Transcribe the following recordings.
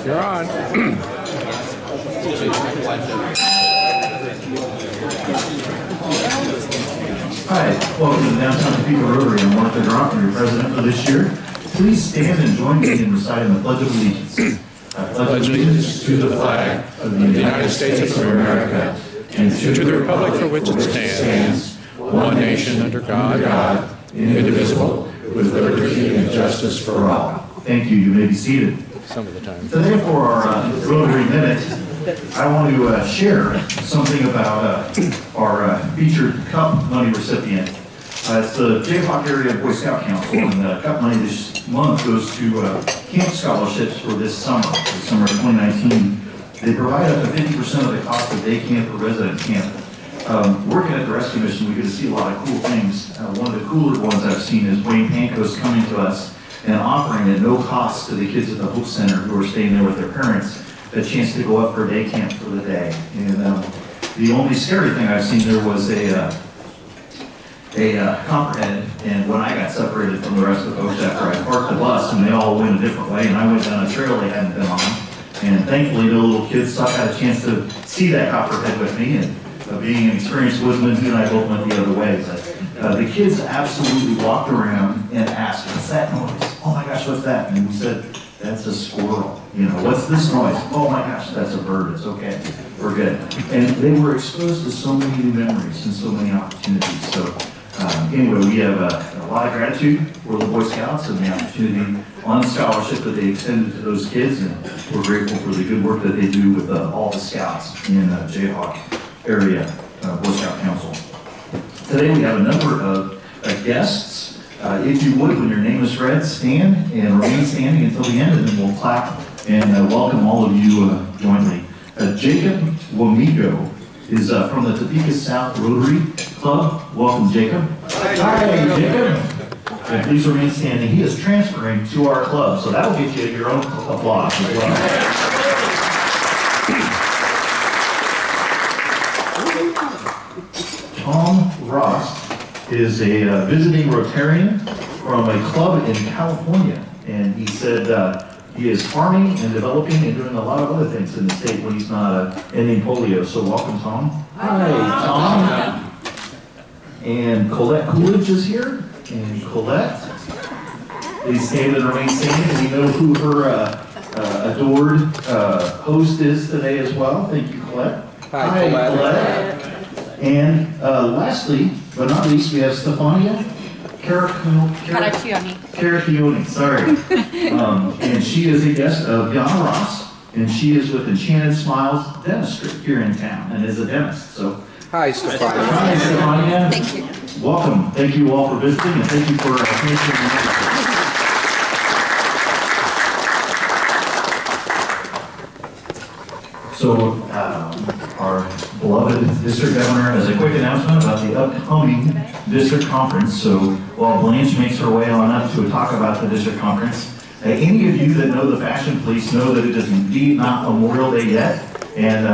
You're on. Hi, welcome to the Downtown Topeka Rotary. I'm Mark Gawronski, your president for this year. Please stand and join me in reciting the Pledge of Allegiance. I pledge allegiance to the flag of the United States of America and to the republic for which it stands, one nation under God, indivisible, with liberty and justice for all. Thank you. You may be seated. Some of the time. Today for our Rotary Minute, I want to share something about our featured Cup money recipient. It's the Jayhawk Area Boy Scout Council, and the Cup money this month goes to camp scholarships for this summer of 2019. They provide up to 50% of the cost of day camp or resident camp. Working at the rescue mission, we get to see a lot of cool things. One of the cooler ones I've seen is Wayne Pancoast coming to us and offering at no cost to the kids at the Hope Center who are staying there with their parents a chance to go up for day camp for the day. And the only scary thing I've seen there was a copperhead, and when I got separated from the rest of the folks after I parked the bus, and they all went a different way, and I went down a trail they hadn't been on, and thankfully the little kids had a chance to see that copperhead with me, and being an experienced woodsman, he and I both went the other way. But the kids absolutely walked around and asked, "What's that noise? Oh my gosh, what's that?" And we said, "That's a squirrel." You know, "What's this noise?" "Oh my gosh, that's a bird. It's okay. We're good." And they were exposed to so many new memories and so many opportunities. So anyway, we have a lot of gratitude for the Boy Scouts and the opportunity on scholarship that they extended to those kids, and we're grateful for the good work that they do with all the scouts in Jayhawk Area Boy Scout Council. Today we have a number of guests. If you would, when your name is read, stand and remain standing until the end, and then we'll clap and welcome all of you jointly. Jacob Wamigo is from the Topeka South Rotary Club. Welcome, Jacob. Hi, Jacob. And please remain standing. He is transferring to our club, so that'll get you your own applause as well. Tom Ross is a visiting Rotarian from a club in California, and he said he is farming and developing and doing a lot of other things in the state when he's not ending polio. So welcome, Tom. Hi, Tom. And Colette Coolidge is here. And Colette, please stand and remain standing. We know who her adored host is today as well. Thank you, Colette. Hi, Colette. And lastly, but not least, we have Stefania Caraccioni, sorry. And she is a guest of Yana Ross, and she is with Enchanted Smiles Dentistry here in town, and is a dentist. So, hi, Stefania. Hi, Stefania. Thank you. Welcome. Thank you all for visiting, and thank you for finishing the So, our beloved district governor has a quick announcement about the upcoming district conference. So while Blanche makes her way on up to talk about the district conference, any of you that know the fashion police know that it is indeed not Memorial Day yet, and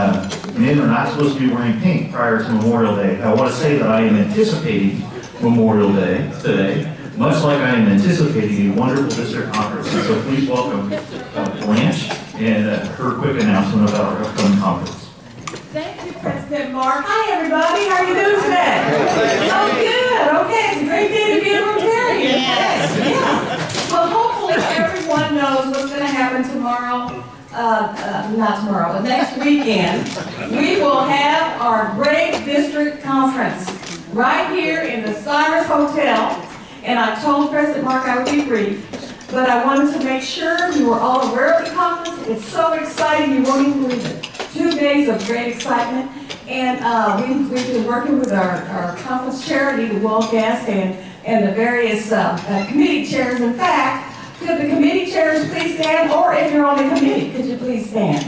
men are not supposed to be wearing pink prior to Memorial Day. I want to say that I am anticipating Memorial Day today, much like I am anticipating a wonderful district conference. And so please welcome Blanche and her quick announcement about our upcoming conference. Thank you, President Mark. Hi, everybody. How are you doing today? Oh, good. Okay, it's a great day to be a Rotarian. Yes. Yeah. Well, hopefully everyone knows what's going to happen tomorrow. Not tomorrow, but next weekend. We will have our great district conference right here in the Cyrus Hotel. And I told President Mark I would be brief, but I wanted to make sure you were all aware of the conference. It's so exciting, you won't even believe it. 2 days of great excitement, and we've been working with our conference charity, the World Gas, and the various committee chairs. In fact, could the committee chairs please stand, or if you're on the committee, could you please stand?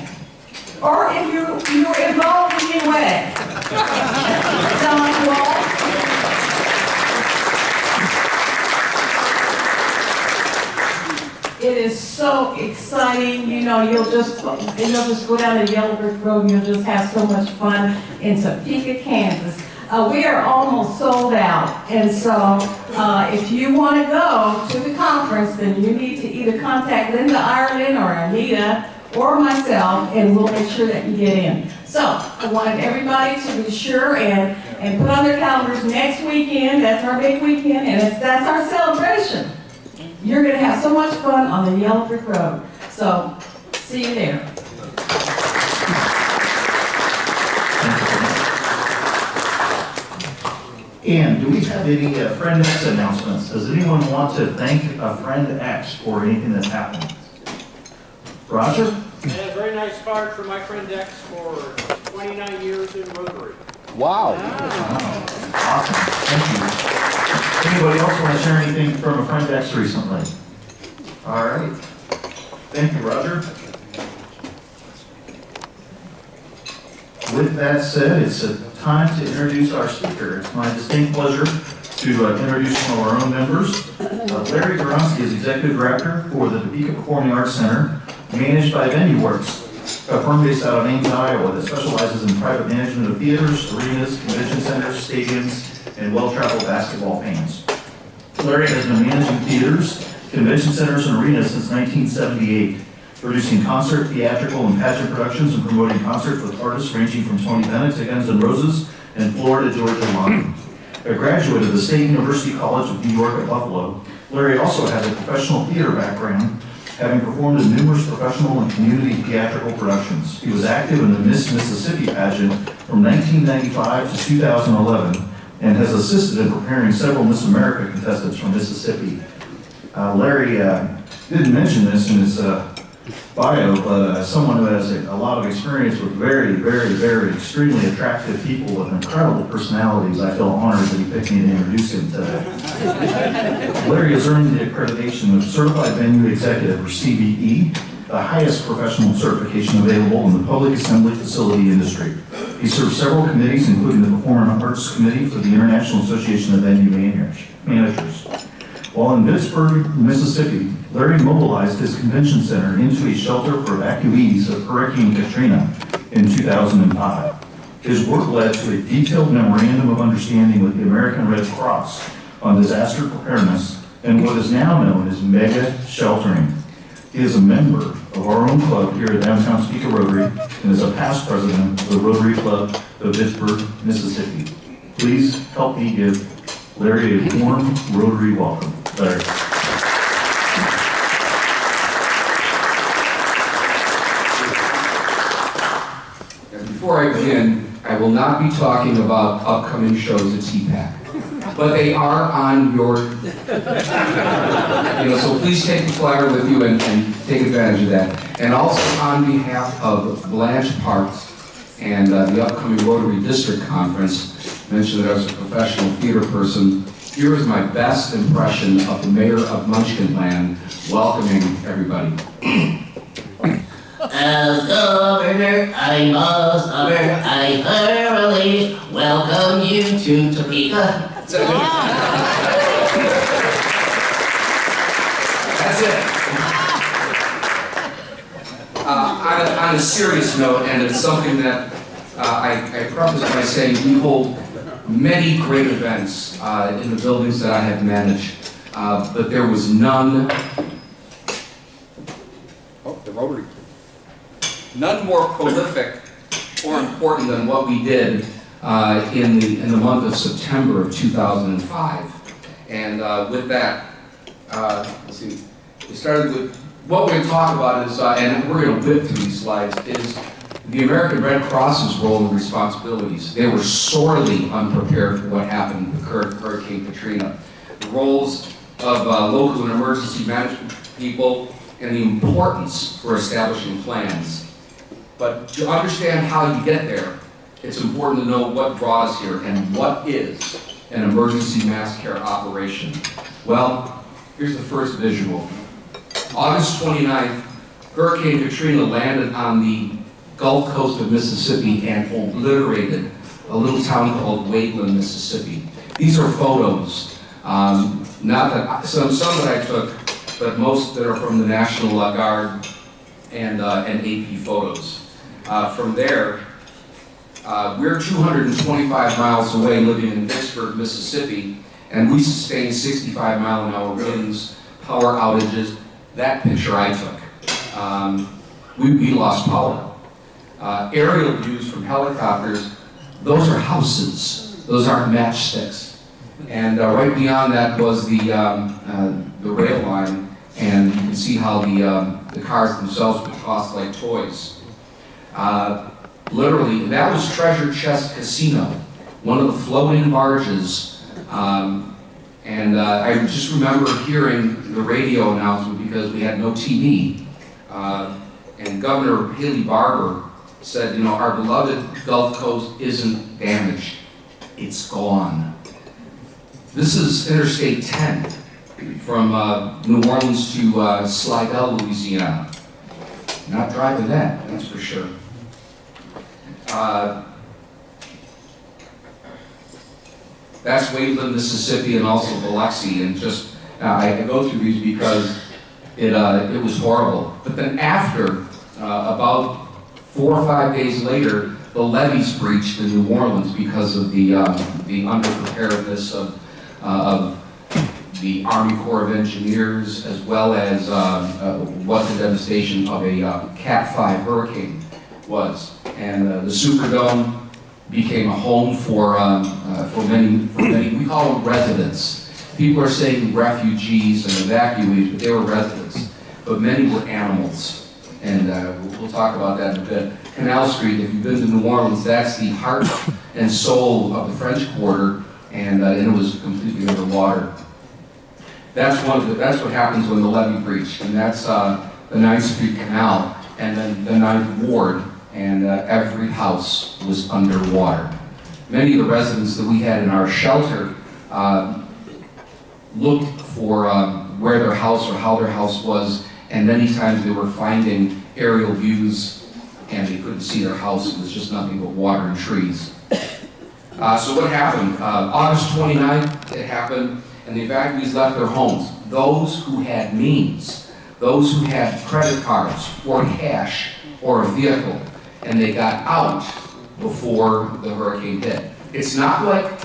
Or if you're involved in any way. Don Wall. It is so exciting, you know, you'll just go down the Yellow Brick Road and you'll just have so much fun in Topeka, Kansas. We are almost sold out, and so if you want to go to the conference, then you need to either contact Linda Ireland or Anita or myself, and we'll make sure that you get in. So I wanted everybody to be sure and put on their calendars next weekend. That's our big weekend, and that's our celebration. You're going to have so much fun on the Yellow Brick Road. So see you there. And do we have any Friend X announcements? Does anyone want to thank a Friend X for anything that's happened? Roger? I had a very nice card for my friend X for 29 years in Rotary. Wow. Awesome. Thank you. Anybody else want to share anything from a Friend X recently? All right. Thank you, Roger. With that said, it's time to introduce our speaker. It's my distinct pleasure to introduce one of our own members. Larry Gawronski is Executive Director for the Topeka Performing Arts Center, managed by VenueWorks, a firm based out of Ames, Iowa, that specializes in private management of theaters, arenas, convention centers, stadiums, and well-traveled basketball fans. Larry has been managing theaters, convention centers, and arenas since 1978, producing concert, theatrical, and pageant productions and promoting concerts with artists ranging from Tony Bennett to Guns N' Roses and Florida Georgia Line. A graduate of the State University College of New York at Buffalo, Larry also has a professional theater background, having performed in numerous professional and community theatrical productions. He was active in the Miss Mississippi pageant from 1995 to 2011 and has assisted in preparing several Miss America contestants from Mississippi. Larry didn't mention this in his bio, but as someone who has a lot of experience with very, very, very extremely attractive people with incredible personalities, I feel honored that he picked me to introduce him today. Larry has earned the accreditation of Certified Venue Executive, or CVE, the highest professional certification available in the public assembly facility industry. He served several committees, including the Performing Arts Committee for the International Association of Venue Managers. While in Pittsburgh, Mississippi, Larry mobilized his convention center into a shelter for evacuees of Hurricane Katrina in 2005. His work led to a detailed memorandum of understanding with the American Red Cross on disaster preparedness and what is now known as mega sheltering. He is a member of our own club here at Downtown Topeka Rotary and is a past president of the Rotary Club of Pittsburgh, Mississippi. Please help me give Larry a warm Rotary welcome. Larry. Before I begin, I will not be talking about upcoming shows at CPAC, but they are on your, so please take the flyer with you and take advantage of that. And also on behalf of Blanche Parks and the upcoming Rotary District Conference, mentioned that I was a professional theater person. Here is my best impression of the mayor of Munchkinland welcoming everybody. As governor, I thoroughly welcome you to Topeka. That's it. On a serious note, and it's something that I preface by saying we hold many great events in the buildings that I have managed, but there was none. Oh, the Rotary. None more prolific or important than what we did in the month of September of 2005. And with that, let's see. We started with what we're going to talk about is, and we're going to whip through these slides, is the American Red Cross's role and responsibilities. They were sorely unprepared for what happened with Hurricane Katrina. The roles of local and emergency management people and the importance for establishing plans. But to understand how you get there, it's important to know what brought us here and what is an emergency mass care operation. Well, here's the first visual. August 29th, Hurricane Katrina landed on the Gulf Coast of Mississippi and obliterated a little town called Wadeland, Mississippi. These are photos, not that some that I took, but most that are from the National Guard and AP photos. From there, we're 225 miles away, living in Vicksburg, Mississippi, and we sustained 65-mile-an-hour winds, power outages. That picture I took. we lost power. Aerial views from helicopters, those are houses. Those aren't matchsticks. And right beyond that was the rail line, and you can see how the cars themselves would toss like toys. Literally, that was Treasure Chest Casino, one of the floating barges. And I just remember hearing the radio announcement because we had no TV. And Governor Haley Barbour said, you know, our beloved Gulf Coast isn't damaged, it's gone. This is Interstate 10 from New Orleans to Slidell, Louisiana. Not driving that, that's for sure. That's Waveland, Mississippi, and also Biloxi, and just I go through these because it was horrible. But then after, about 4 or 5 days later, the levees breached in New Orleans because of the underpreparedness of the Army Corps of Engineers, as well as what the devastation of a Cat 5 hurricane was. And the Superdome became a home for many, we call them residents. People are saying refugees and evacuees, but they were residents. But many were animals. And we'll talk about that in a bit. Canal Street, if you've been to New Orleans, that's the heart and soul of the French Quarter, and it was completely underwater. That's what happens when the levee breached, and that's the 9th Street Canal, and then the 9th Ward, and every house was underwater. Many of the residents that we had in our shelter looked for where their house or how their house was, and many times they were finding aerial views and they couldn't see their house. It was just nothing but water and trees. So what happened? August 29th, it happened, and the evacuees left their homes. Those who had means, those who had credit cards or cash or a vehicle, and they got out before the hurricane hit. It's not like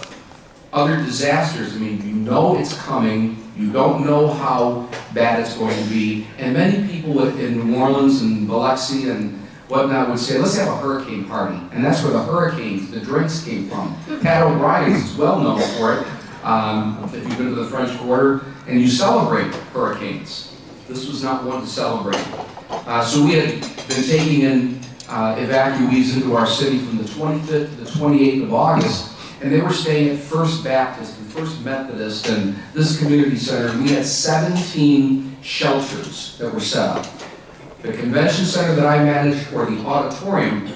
other disasters. I mean, you know it's coming, you don't know how bad it's going to be, and many people in New Orleans and Biloxi and whatnot would say, let's have a hurricane party. And that's where the hurricanes, the drinks came from. Pat O'Brien's is well known for it, if you've been to the French Quarter, and you celebrate hurricanes. This was not one to celebrate. So we had been taking in evacuees into our city from the 25th to the 28th of August, and they were staying at First Baptist and First Methodist and this community center. We had 17 shelters that were set up. The convention center that I managed, or the auditorium,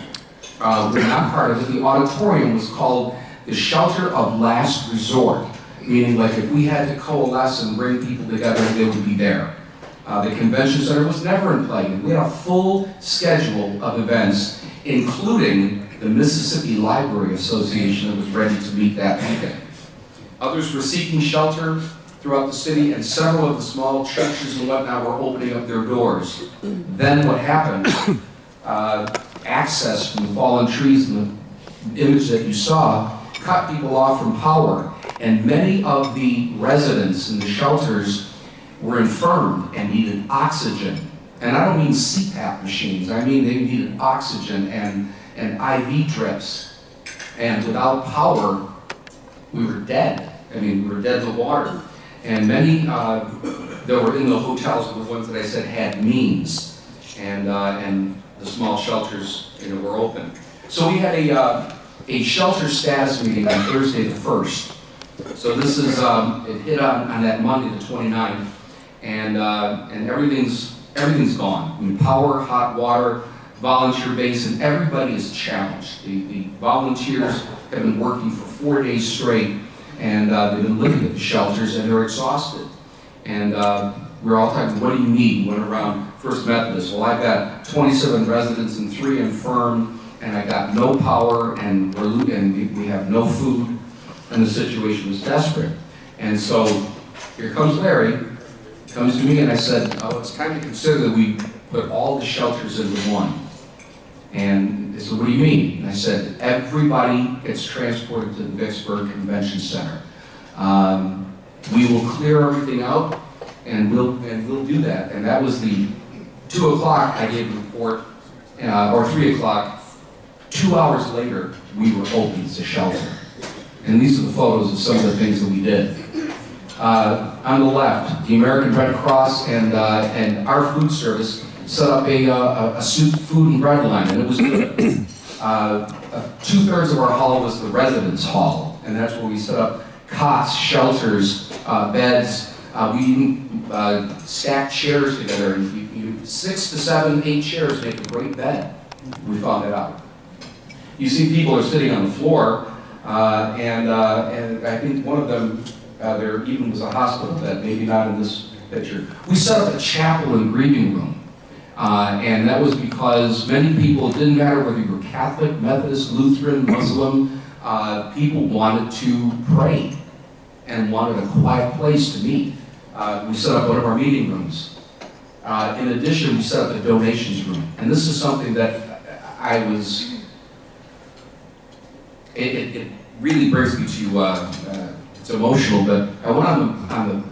we're not part of it. The auditorium was called the Shelter of Last Resort, meaning like if we had to coalesce and bring people together, they would be there. The convention center was never in play. We had a full schedule of events, including the Mississippi Library Association that was ready to meet that weekend. Others were seeking shelter throughout the city, and several of the small churches and whatnot were opening up their doors. Then what happened, access from the fallen trees and the image that you saw, cut people off from power, and many of the residents in the shelters were infirmed and needed oxygen. And I don't mean CPAP machines, I mean they needed oxygen and IV drips. And without power, we were dead. I mean, we were dead to water. And many that were in the hotels, the ones that I said had means, and the small shelters, were open. So we had a shelter status meeting on Thursday the 1st. So this is it hit on that Monday the 29th, and everything's gone. I mean, power, hot water, volunteer base, and everybody is challenged. The volunteers have been working for 4 days straight. And they've been living at the shelters, and they're exhausted. And we're all talking, what do you need? We went around First Methodist. Well, I've got 27 residents and 3 infirm, and I got no power, and we have no food, and the situation was desperate. And so here comes Larry, comes to me, and I said, oh, it's time to consider that we put all the shelters into one. And they said, what do you mean? And I said, everybody gets transported to the Vicksburg Convention Center. We will clear everything out, and we'll do that. And that was the 2 o'clock. I gave a report report, or 3 o'clock. 2 hours later, we were open as a shelter. And these are the photos of some of the things that we did. On the left, the American Red Cross and our food service set up a soup, food, and bread line, and it was good. 2/3 of our hall was the residence hall, and that's where we set up cots, shelters, beds. We even stacked chairs together, and 6 to 7, 8 chairs make a great bed. We found that out. You see people are sitting on the floor, and I think one of them, there even was a hospital bed, maybe not in this picture. We set up a chapel and grieving room. And that was because many people, it didn't matter whether you were Catholic, Methodist, Lutheran, Muslim, people wanted to pray and wanted a quiet place to meet. We set up one of our meeting rooms. In addition, we set up a donations room. And this is something that it really brings me to, it's emotional, but I went on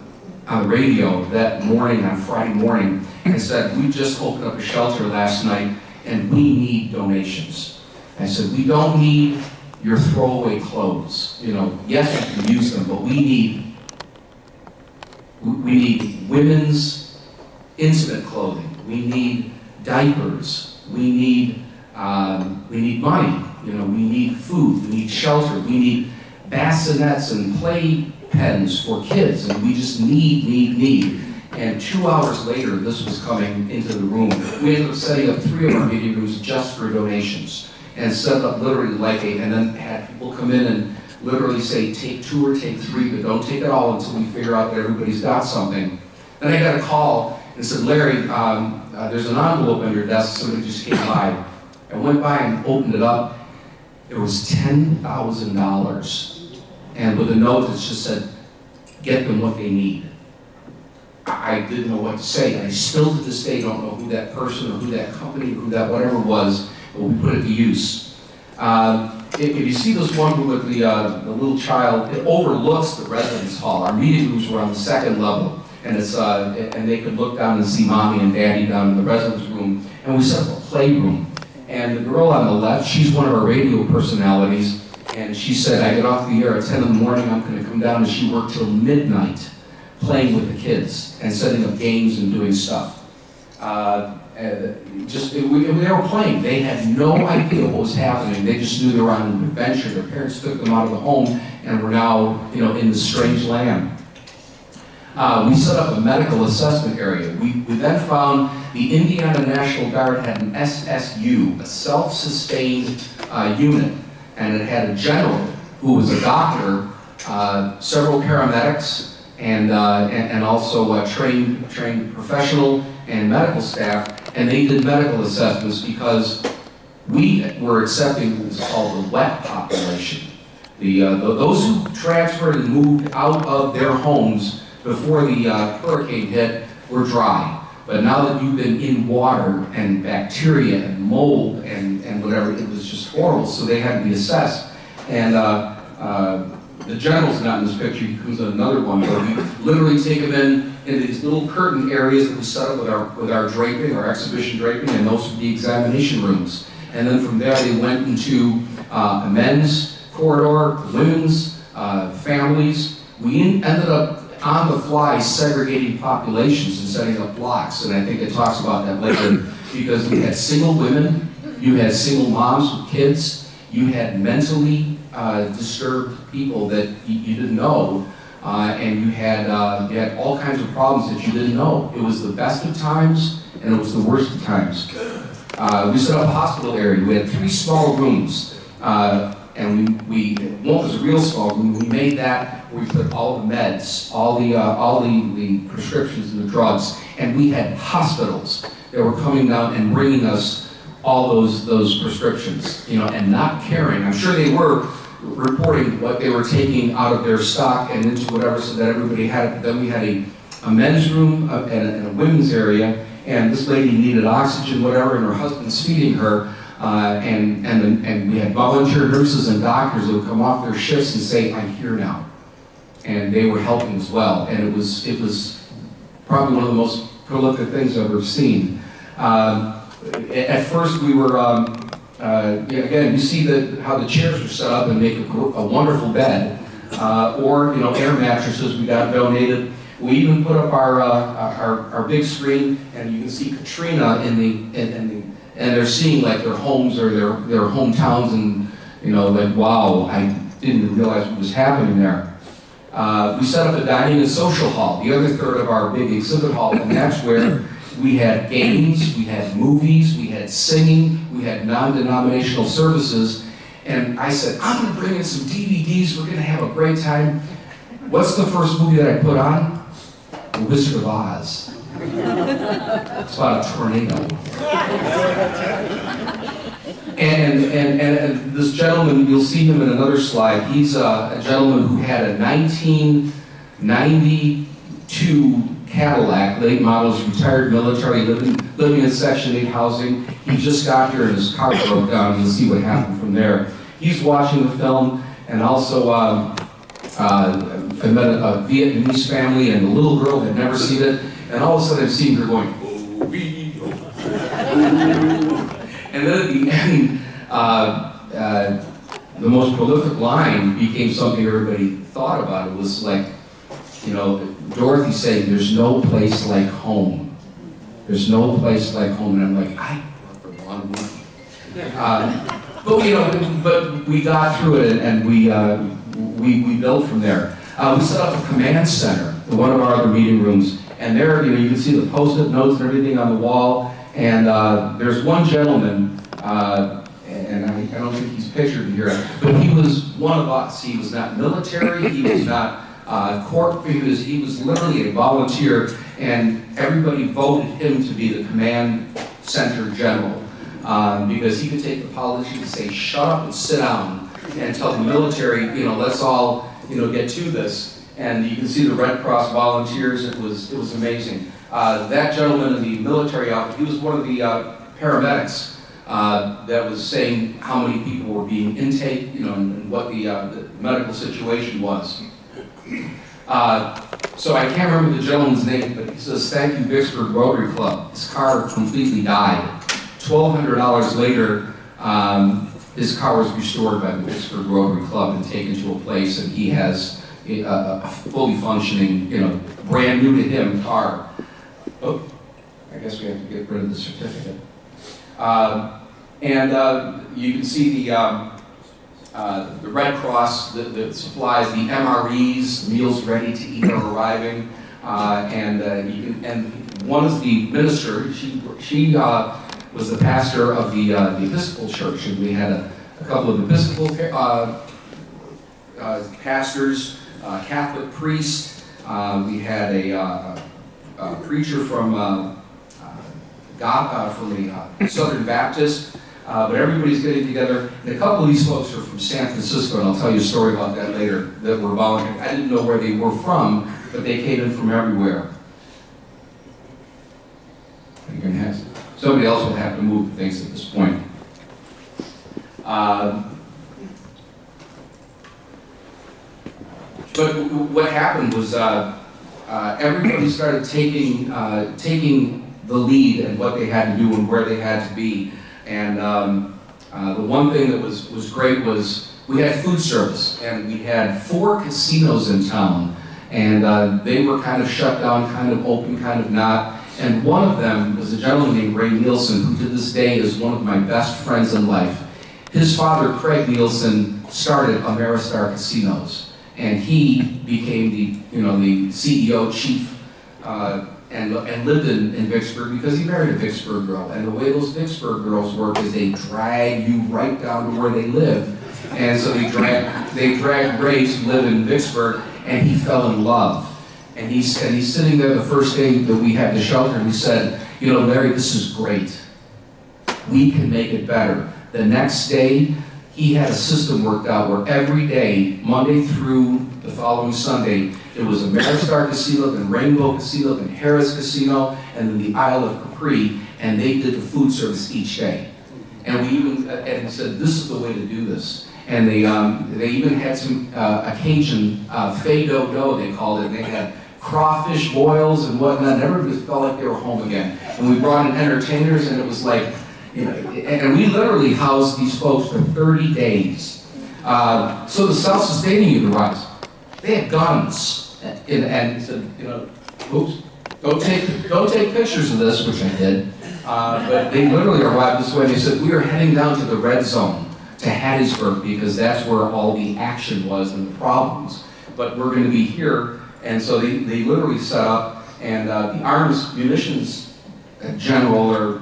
the radio that morning, on Friday morning, and said, we just opened up a shelter last night and we need donations. I said, we don't need your throwaway clothes. You know, yes, you can use them, but we need women's intimate clothing. We need diapers. We need money. You know, we need food. We need shelter. We need bassinets and play pens for kids, and we just need. And 2 hours later, this was coming into the room. We ended up setting up 3 of our meeting rooms just for donations, and set up literally and then had people come in and literally say, take 2 or take 3, but don't take it all until we figure out that everybody's got something. Then I got a call and said, Larry, there's an envelope on your desk, somebody just came by. I went by and opened it up. It was $10,000. And with a note that just said, get them what they need. I didn't know what to say. I still to this day don't know who that person or who that company or who that whatever was, but we put it to use. If you see this one room with the little child, it overlooks the residence hall. Our meeting rooms were on the 2nd level, and and they could look down and see mommy and daddy down in the residence room. And we set up a playroom. And the girl on the left, she's one of our radio personalities. And she said, I get off the air at 10 in the morning, I'm going to come down, and she worked till midnight playing with the kids and setting up games and doing stuff. They were playing. They had no idea what was happening. They just knew they were on an adventure. Their parents took them out of the home and were now, in this strange land. We set up a medical assessment area. We then found the Indiana National Guard had an SSU, a self-sustained unit. And it had a general who was a doctor, several paramedics, and also trained professional and medical staff, and they did medical assessments because we were accepting what was called the wet population. Those who transferred and moved out of their homes before the hurricane hit were dry. But now that you've been in water and bacteria and mold and whatever, it was just horrible, so they had to be assessed. And the general's not in this picture, he comes in another one, where we literally take them into these little curtain areas that we set up with our draping, our exhibition draping, and those would be examination rooms. And then from there they went into a men's corridor, women's, families. We ended up on the fly segregating populations and setting up blocks, and I think it talks about that later, because we had single women, you had single moms with kids, you had mentally disturbed people that you didn't know, and you had all kinds of problems that you didn't know. It was the best of times, and it was the worst of times. We set up a hospital area. We had 3 small rooms, and one was a real small room. We made that where we put all the meds, all the prescriptions and the drugs, and we had hospitals that were coming down and bringing us all those prescriptions, and not caring. I'm sure they were reporting what they were taking out of their stock and into whatever, so that everybody had it. Then we had a men's room and a women's area, and this lady needed oxygen, whatever, and her husband's feeding her. And we had volunteer nurses and doctors that would come off their shifts and say, I'm here now. And they were helping as well. And it was probably one of the most prolific things I've ever seen. at first we were, again, you see how the chairs are set up and make a wonderful bed, or air mattresses we got donated. We even put up our big screen, and you can see Katrina and they're seeing like their homes or their hometowns, and like, wow, I didn't realize what was happening there. We set up a dining and social hall, the other third of our big exhibit hall, and that's where we had games, we had movies, we had singing, we had non-denominational services. And I said, I'm going to bring in some DVDs, we're going to have a great time. What's the first movie that I put on? The Wizard of Oz. It's about a tornado. And this gentleman, you'll see him in another slide, he's a gentleman who had a 1992 Cadillac, late models, retired military, living in Section 8 housing. He just got here and his car broke down. You'll see what happened from there. He's watching the film, and also I met a Vietnamese family, and the little girl had never seen it, and all of a sudden I've seen her going, oh. And then at the end, the most prolific line became something everybody thought about. It was like, Dorothy saying, there's no place like home. There's no place like home. And I'm like, I grew up in one week. But we got through it, and we built from there. We set up a command center in one of our other meeting rooms, and there, you can see the post-it notes and everything on the wall. And there's one gentleman, and I don't think he's pictured here, but he was one of us. He was not military. He was not he was literally a volunteer, and everybody voted him to be the command center general because he could take the politicians and say, shut up and sit down, and tell the military, let's all, get to this. And you can see the Red Cross volunteers. It was amazing. That gentleman in the military outfit, he was one of the paramedics that was saying how many people were being intaked, and what the medical situation was. So I can't remember the gentleman's name, but he says, thank you, Vicksburg Rotary Club. His car completely died. $1,200 later, his car was restored by the Vicksburg Rotary Club and taken to a place, and he has a fully functioning, brand new to him car. Oh, I guess we have to get rid of the certificate. You can see the Red Cross, the supplies, the MREs, meals ready to eat are arriving, and one is the minister. She was the pastor of the Episcopal Church, and we had a couple of Episcopal pastors, Catholic priests. We had a preacher from the Southern Baptist. But everybody's getting together, and a couple of these folks are from San Francisco, and I'll tell you a story about that later, that were volunteering. I didn't know where they were from, but they came in from everywhere. You're gonna have somebody else will have to move things at this point. But what happened was everybody started taking the lead and what they had to do and where they had to be. And the one thing that was great was we had food service, and we had 4 casinos in town, and they were kind of shut down, kind of open, kind of not. And one of them was a gentleman named Ray Nielsen, who to this day is one of my best friends in life. His father, Craig Nielsen, started Ameristar Casinos, and he became the CEO, chief, and lived in Vicksburg because he married a Vicksburg girl. And the way those Vicksburg girls work is they drag you right down to where they live. And so they dragged Ray to live in Vicksburg, and he fell in love. And he's sitting there the first day that we had the shelter, and he said, Larry, this is great. We can make it better. The next day, he had a system worked out where every day, Monday through the following Sunday, it was Ameristar Casino, then Rainbow Casino, then Harris Casino, and then the Isle of Capri, and they did the food service each day. And we even and said, this is the way to do this. And they even had some Cajun fado dough, they called it, and they had crawfish boils and whatnot, and everybody felt like they were home again. And we brought in entertainers, and it was like, you know, and we literally housed these folks for 30 days. So the self-sustaining unit arrives. They had guns, and said, you know, oops, go take pictures of this, which I did. But they literally arrived this way. They said, we are heading down to the red zone, to Hattiesburg, because that's where all the action was and the problems. But we're going to be here. And so they literally set up, and the arms munitions general, or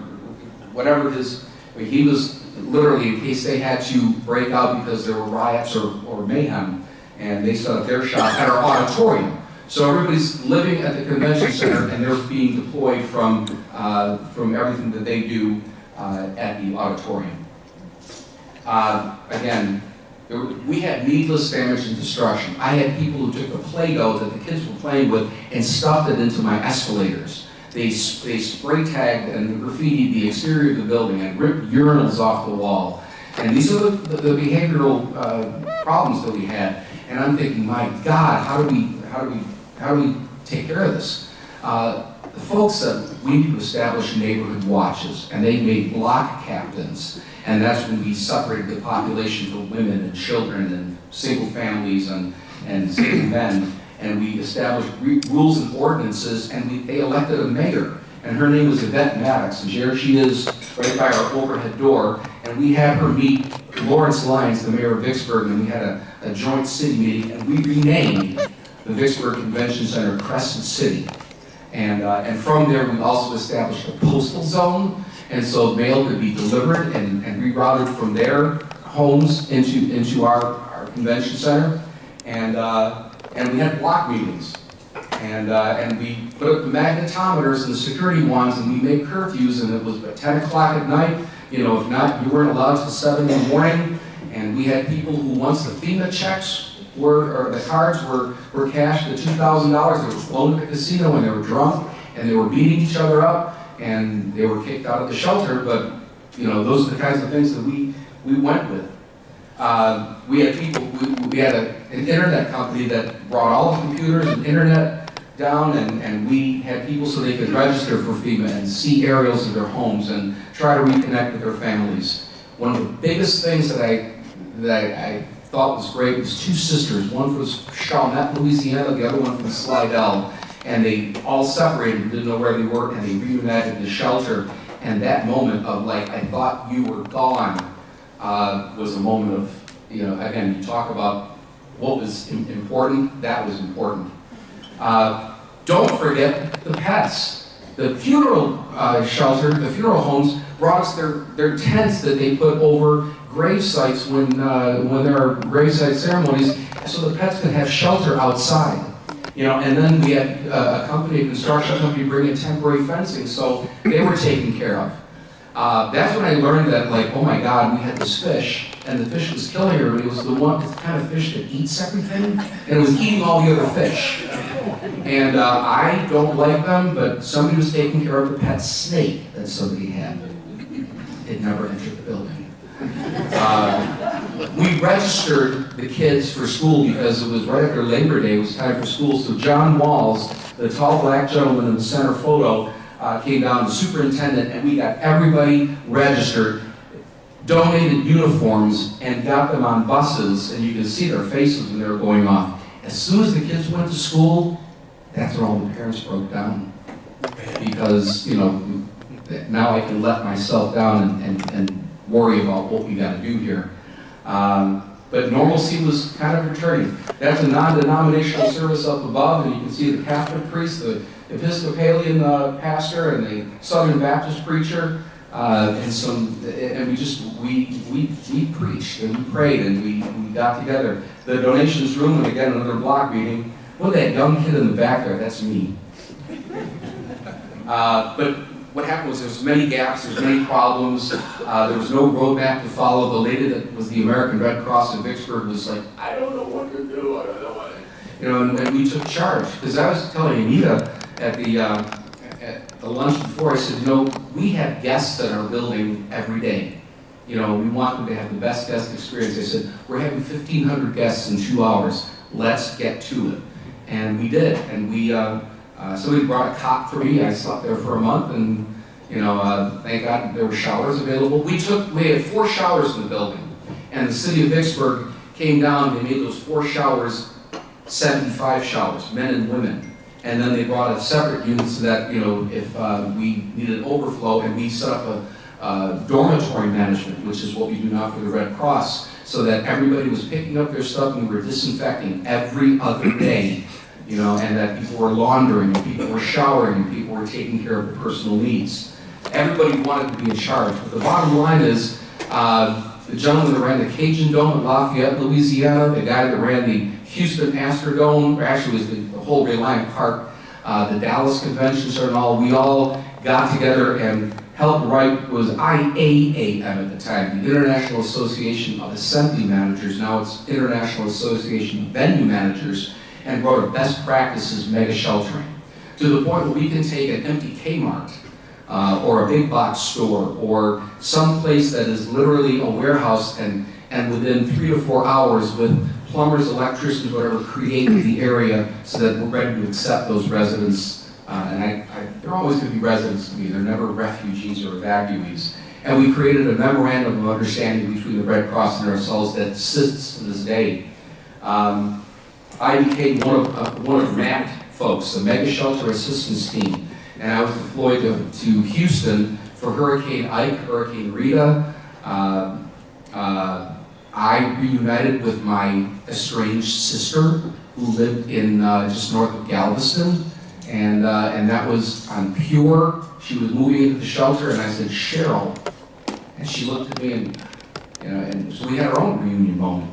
whatever it is, he was literally, in case they had to break out because there were riots or mayhem, and they set up their shop at our auditorium. So everybody's living at the convention center, and they're being deployed from everything that they do at the auditorium. Again, we had needless damage and destruction. I had people who took the Play-Doh that the kids were playing with and stuffed it into my escalators. They spray tagged and graffitied the exterior of the building and ripped urinals off the wall. And these are the behavioral problems that we had. And I'm thinking, my God, how do we take care of this? The folks said we need to establish neighborhood watches, and they made block captains. And that's when we separated the population for women and children and single families and single men. And we established rules and ordinances, and they elected a mayor. And her name was Yvette Maddox, and here she is right by our overhead door. And we had her meet Lawrence Lyons, the mayor of Vicksburg, and we had a joint city meeting, and we renamed the Vicksburg Convention Center Crescent City. And from there, we also established a postal zone. And so mail could be delivered and rerouted from their homes into our convention center. And we had block meetings. And we put up the magnetometers and the security wands, and we made curfews, and it was at 10 o'clock at night. You know, if not, you weren't allowed till 7 in the morning. And we had people who, once the FEMA checks or the cards were cashed at $2,000, they were flown to the casino when they were drunk, and they were beating each other up, and they were kicked out of the shelter. But, you know, those are the kinds of things that we went with. We had people, we had an internet company that brought all the computers and internet down, and we had people so they could register for FEMA and see aerials of their homes and try to reconnect with their families. One of the biggest things that I thought was great was two sisters. One from Chalmette, Louisiana, the other one from Slidell. And they all separated and didn't know where they were, and they reunited in the shelter. And that moment of, like, I thought you were gone, was a moment of, you know, again, you talk about what was important, that was important. Don't forget the pets. The funeral shelter, the funeral homes brought us their tents that they put over grave sites when there are gravesite ceremonies, so the pets could have shelter outside. You know, and then we had a construction company, bring in temporary fencing, so they were taken care of. That's when I learned that, like, oh my God, we had this fish, and the fish was killing her, but it was the kind of fish that eats everything, and it was eating all the other fish. And I don't like them, but somebody was taking care of the pet snake that somebody had. It never entered the building. We registered the kids for school because it was right after Labor Day, it was time for school. So John Walls, the tall black gentleman in the center photo, came down, the superintendent, and we got everybody registered, donated uniforms, and got them on buses, and you can see their faces when they were going off. As soon as the kids went to school, that's when all the parents broke down. Because, you know, now I can let myself down and worry about what we got to do here. But normalcy was kind of returning. That's a non-denominational service up above, and you can see the Catholic priest, the Episcopalian pastor, and the Southern Baptist preacher, and we preached and we prayed and we got together. The donations room, and again another block meeting. Look at that young kid in the back there. That's me. But what happened was there was many gaps, there was many problems, there was no roadmap to follow. The lady that was the American Red Cross in Vicksburg was like, I don't know what to do, I don't know what to do. You know, and we took charge. Because I was telling Anita at the lunch before, I said, you know, we have guests at our building every day. You know, we want them to have the best guest experience. I said, we're having 1,500 guests in 2 hours. Let's get to it. And we did, and somebody brought a cot for me. I slept there for a month, and thank God there were showers available. We had 4 showers in the building, and the city of Vicksburg came down and they made those 4 showers 75 showers, men and women. And then they brought a separate unit so that, if we needed overflow, and we set up a dormitory management, which is what we do now for the Red Cross, so that everybody was picking up their stuff and we were disinfecting every other day, and that people were laundering, and people were showering, and people were taking care of their personal needs. Everybody wanted to be in charge, but the bottom line is, the gentleman that ran the Cajun Dome in Lafayette, Louisiana, the guy that ran the Houston Astrodome, or actually was the whole Reliant Park, the Dallas Convention Center and all, we all got together and helped write, was IAAM at the time, the International Association of Assembly Managers, now it's International Association of Venue Managers, and wrote a best practices mega sheltering, to the point where we can take an empty Kmart, or a big box store, or some place that is literally a warehouse, and within 3 to 4 hours with plumbers, electricians, whatever, create the area so that we're ready to accept those residents. They're always going to be residents to me. They're never refugees or evacuees. And we created a memorandum of understanding between the Red Cross and ourselves that exists to this day. I became one of MAT folks, the Mega Shelter Assistance Team, and I was deployed to Houston for Hurricane Ike, Hurricane Rita. I reunited with my estranged sister who lived in just north of Galveston, and that was on pure. She was moving into the shelter, and I said, Cheryl, and she looked at me, and so we had our own reunion moment.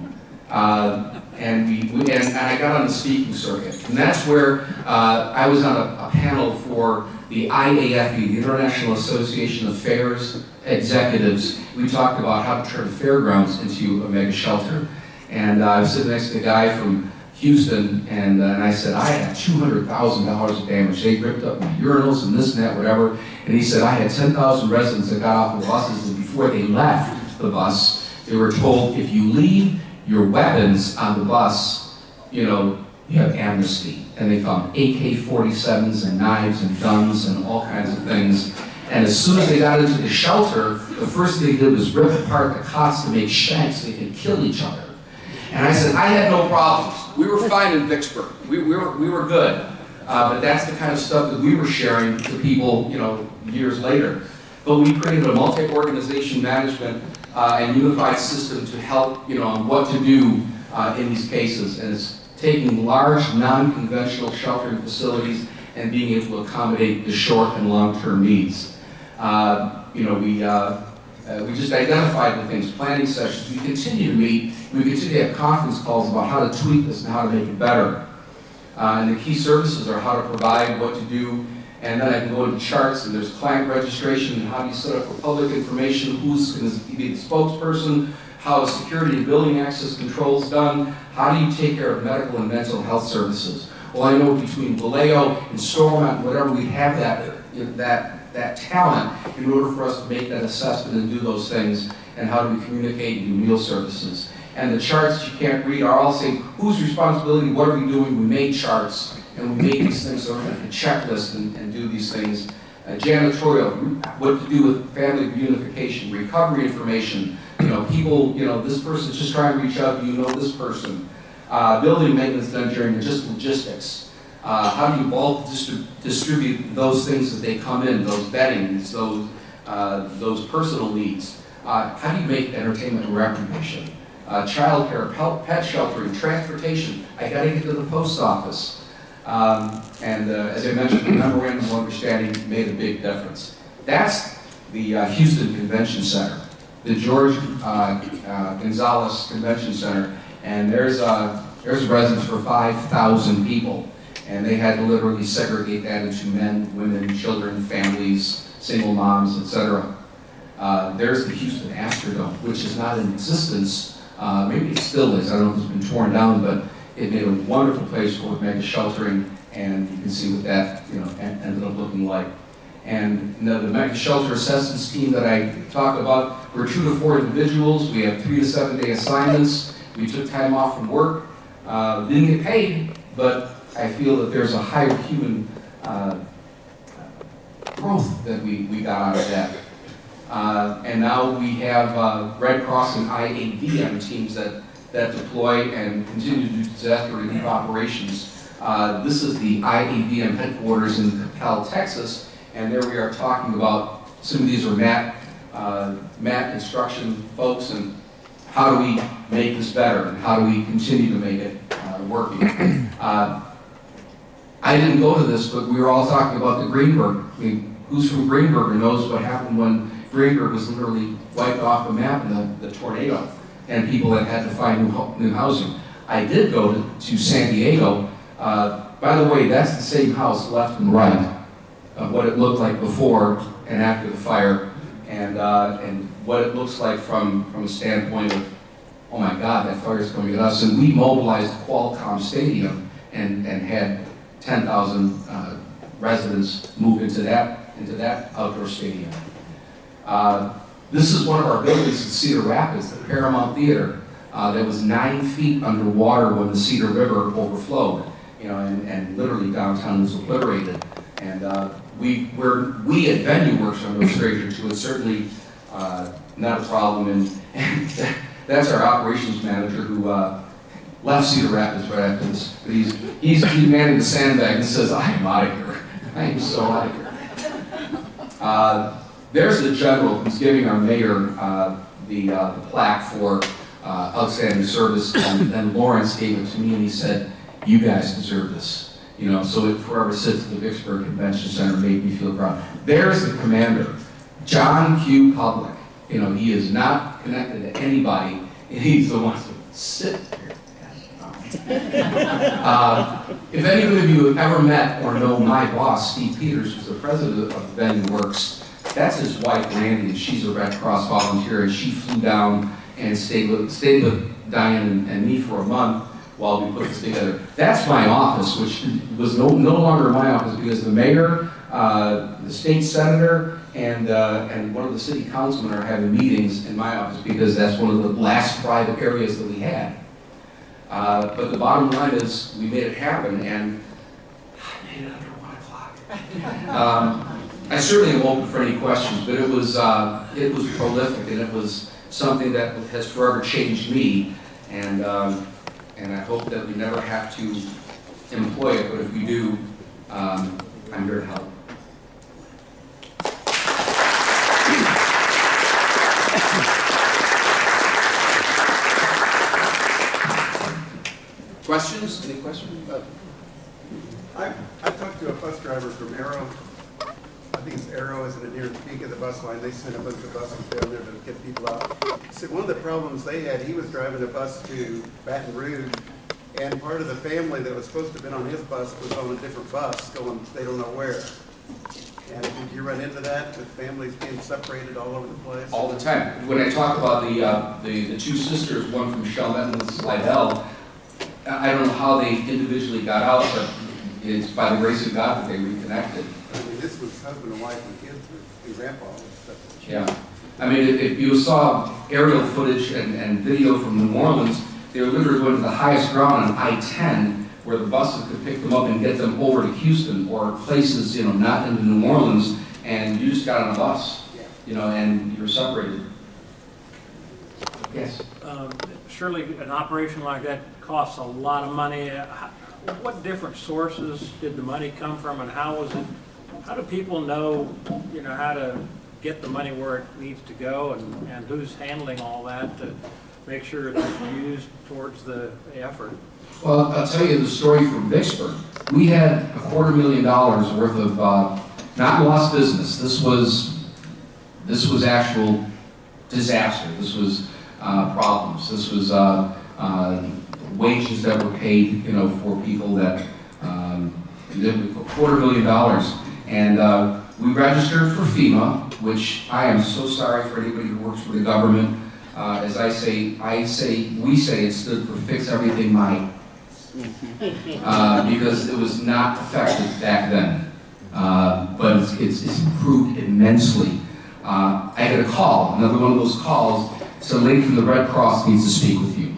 And I got on the speaking circuit, and that's where I was on a panel for the IAFE, the International Association of Fairs Executives. We talked about how to turn fairgrounds into a mega shelter, and I was sitting next to a guy from Houston, and I said, I had $200,000 of damage. They ripped up my urinals and this and that, whatever, and he said, I had 10,000 residents that got off the buses, and before they left the bus, they were told, if you leave your weapons on the bus, you have amnesty. And they found AK-47s and knives and guns and all kinds of things. And as soon as they got into the shelter, the first thing they did was rip apart the cots to make shanks so they could kill each other. And I said, I had no problems. We were fine in Vicksburg. We were good. But that's the kind of stuff that we were sharing to people, years later. But we created a multi-organization management and unified system to help, on what to do in these cases. And it's taking large, non-conventional sheltering facilities and being able to accommodate the short and long-term needs. We just identified the things, planning sessions. We continue to meet. We continue to have conference calls about how to tweak this and how to make it better. And the key services are how to provide, what to do, and then I can go into charts, and there's client registration, and how do you set up for public information, who's going to be the spokesperson, how is security and building access controls done, how do you take care of medical and mental health services. Well, I know between Vallejo and Stormont and whatever, we have that talent in order for us to make that assessment and do those things, and how do we communicate and do meal services. And the charts that you can't read are all saying, whose responsibility, what are we doing? We made charts, and we made these things so we can checklist and do these things. Janitorial, what to do with family reunification, recovery information, people, this person's just trying to reach out, this person. Building maintenance done during just logistics. How do you bulk distribute those things as they come in, those beddings, those personal needs? How do you make entertainment and recreation? Childcare, pet sheltering, transportation. I got to get to the post office. As I mentioned, the memorandum of understanding made a big difference. That's the Houston Convention Center, the George Gonzalez Convention Center, and there's a residence for 5,000 people, and they had to literally segregate that into men, women, children, families, single moms, etc. There's the Houston Astrodome, which is not in existence. Maybe it still is. I don't know if it's been torn down, but it made a wonderful place for mega sheltering, and you can see what that ended up looking like. And the mega shelter assessments team that I talked about, we're 2 to 4 individuals. We have 3 to 7 day assignments. We took time off from work. Didn't get paid, but I feel that there's a higher human growth that we got out of that. And now we have Red Cross and IAVM teams that deploy and continue to do disaster relief operations. This is the IAVM headquarters in Coppell, Texas, and there we are talking about, some of these are mat instruction folks, and how do we make this better, and how do we continue to make it working. I didn't go to this, but we were all talking about the Greenberg. I mean, who's from Greenberg knows what happened when Greenberg was literally wiped off the map in the tornado, and people that had to find new housing. I did go to San Diego. By the way, that's the same house left and right of what it looked like before and after the fire, and what it looks like from a standpoint of, oh my God, that fire is coming at us. And we mobilized Qualcomm Stadium and had 10,000 residents move into that outdoor stadium. This is one of our buildings in Cedar Rapids, the Paramount Theater, that was 9 feet underwater when the Cedar River overflowed, and literally downtown was obliterated. And we at VenueWorks are no stranger to it, certainly not a problem. And that's our operations manager who left Cedar Rapids right after this. But he's manning the sandbag and says, I am out of here. I am so out of here. There's the general who's giving our mayor the plaque for outstanding service, and then Lawrence gave it to me and he said, you guys deserve this. So it forever sits at the Vicksburg Convention Center, made me feel proud. There's the commander, John Q. Public. He is not connected to anybody, and he's the one to sit here. If any of you have ever met or know my boss, Steve Peters, who's the president of VenueWorks, that's his wife, Randy, and she's a Red Cross volunteer, and she flew down and stayed with Diane and me for a month while we put this together. That's my office, which was no longer my office because the mayor, the state senator, and one of the city councilmen are having meetings in my office because that's one of the last private areas that we had. But the bottom line is we made it happen, and I made it under 1 o'clock. I certainly am open for any questions, but it was prolific, and it was something that has forever changed me, and I hope that we never have to employ it, but if we do, I'm here to help. Questions? Any questions? I talked to a bus driver from Arrow. I think it's Arrow, isn't it, near the peak of the bus line. They sent a bunch of buses down there to get people out. So one of the problems they had, he was driving a bus to Baton Rouge, and part of the family that was supposed to have been on his bus was on a different bus going they don't know where. And did you run into that with families being separated all over the place? All the time. When I talk about the two sisters, one from Chalmette and Slidell, I don't know how they individually got out, but it's by the grace of God that they reconnected. I mean, this was husband and wife and kids and grandpa and stuff. Yeah. I mean, if you saw aerial footage and video from New Orleans, they were literally going to the highest ground on I-10 where the buses could pick them up and get them over to Houston or places, not into New Orleans, and you just got on a bus, and you were separated. Yes? Surely an operation like that costs a lot of money. What different sources did the money come from, and how do people know, how to get the money where it needs to go, and who's handling all that to make sure it's used towards the effort? Well, I'll tell you the story from Vicksburg. We had $250,000 worth of not lost business. This was actual disaster. This was problems. This was wages that were paid, for people that $250,000, and we registered for FEMA, which I am so sorry for anybody who works for the government. As we say it stood for Fix Everything Money, because it was not effective back then, but it's improved immensely. I had a call, another one of those calls, so a lady from the Red Cross needs to speak with you.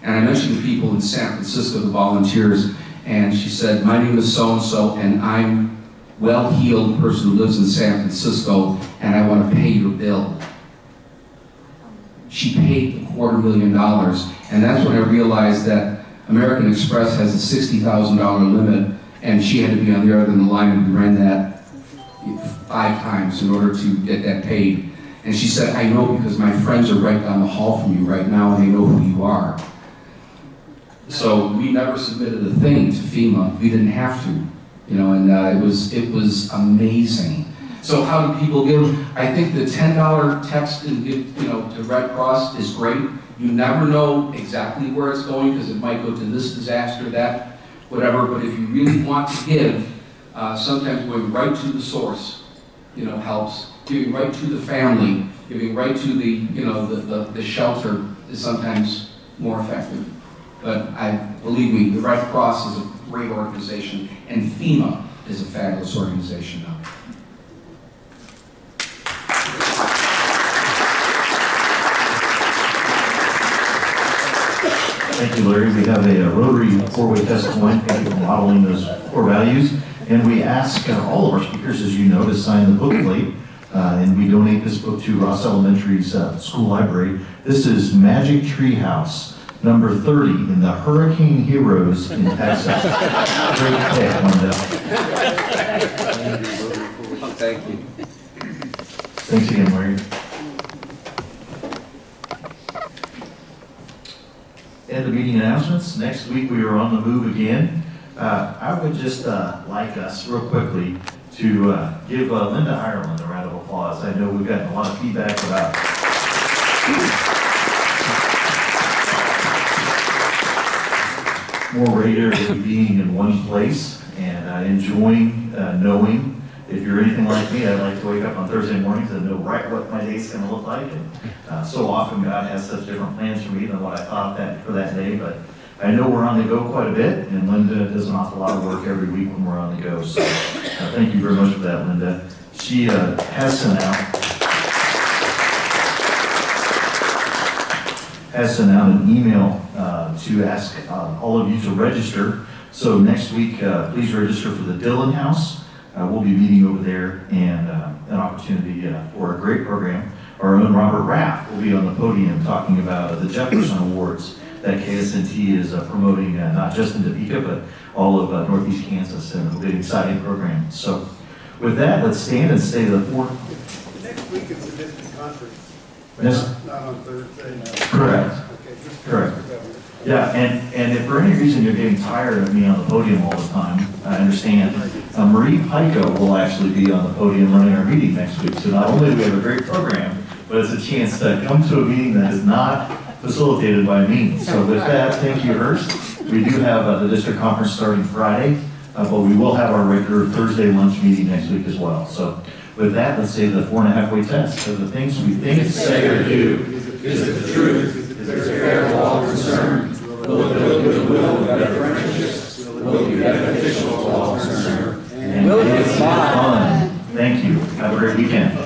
And I mentioned the people in San Francisco, the volunteers, And she said, my name is so-and-so, and I'm well-heeled person who lives in San Francisco, and I want to pay your bill. She paid the $250,000, and that's when I realized that American Express has a $60,000 limit, and she had to be on the other end of the line, and we ran that 5 times in order to get that paid. And she said, I know because my friends are right down the hall from you right now, and they know who you are. So we never submitted a thing to FEMA. We didn't have to, you know, and it was amazing. So how do people give? I think the $10 text, to Red Cross is great. You never know exactly where it's going because it might go to this disaster, that, whatever. But if you really want to give, sometimes going right to the source, helps. Giving right to the family, giving right to the shelter is sometimes more effective. But believe me, the Red Cross is a great organization, and FEMA is a fabulous organization now. Thank you, Larry. We have a Rotary 4-way test point. Thank you for modeling those core values. And we ask all of our speakers, as you know, to sign the bookplate. And we donate this book to Ross Elementary's school library. This is Magic Tree House, number 30 in the Hurricane Heroes in Texas. Great pick, Linda. Thank you. Thanks again, Larry. And the meeting announcements. Next week we are on the move again. I would just like us real quickly to give Linda Ireland a round of applause. I know we've gotten a lot of feedback about more regularly being in one place and enjoying knowing. If you're anything like me, I like to wake up on Thursday mornings and know right what my day's going to look like. And so often God has such different plans for me than what I thought for that day. But I know we're on the go quite a bit, and Linda does an awful lot of work every week when we're on the go. So thank you very much for that, Linda. She has sent out an email to ask all of you to register. So next week, please register for the Dillon House. We'll be meeting over there, and an opportunity for a great program. Our own Robert Raff will be on the podium talking about the Jefferson Awards that KSNT is promoting, not just in Topeka, but all of Northeast Kansas, and it'll be an exciting program. So with that, let's stand and say the four. Next week is the district conference, but not on Thursday. Correct. Okay, just Correct. Yeah, and if for any reason you're getting tired of me on the podium all the time, I understand. Marie Pico will actually be on the podium running our meeting next week. So not only do we have a great program, but it's a chance to come to a meeting that is not facilitated by me. So with that, thank you, Hurst. We do have the district conference starting Friday, but we will have our regular Thursday lunch meeting next week as well. So with that, let's say the 4.5-way test of the things we think, say, or do. Is it the truth? Is it fair to all concerned? Will it build goodwill, better friendships? Will it be beneficial to all concerned? And will it be fun? Thank you. Have a great weekend.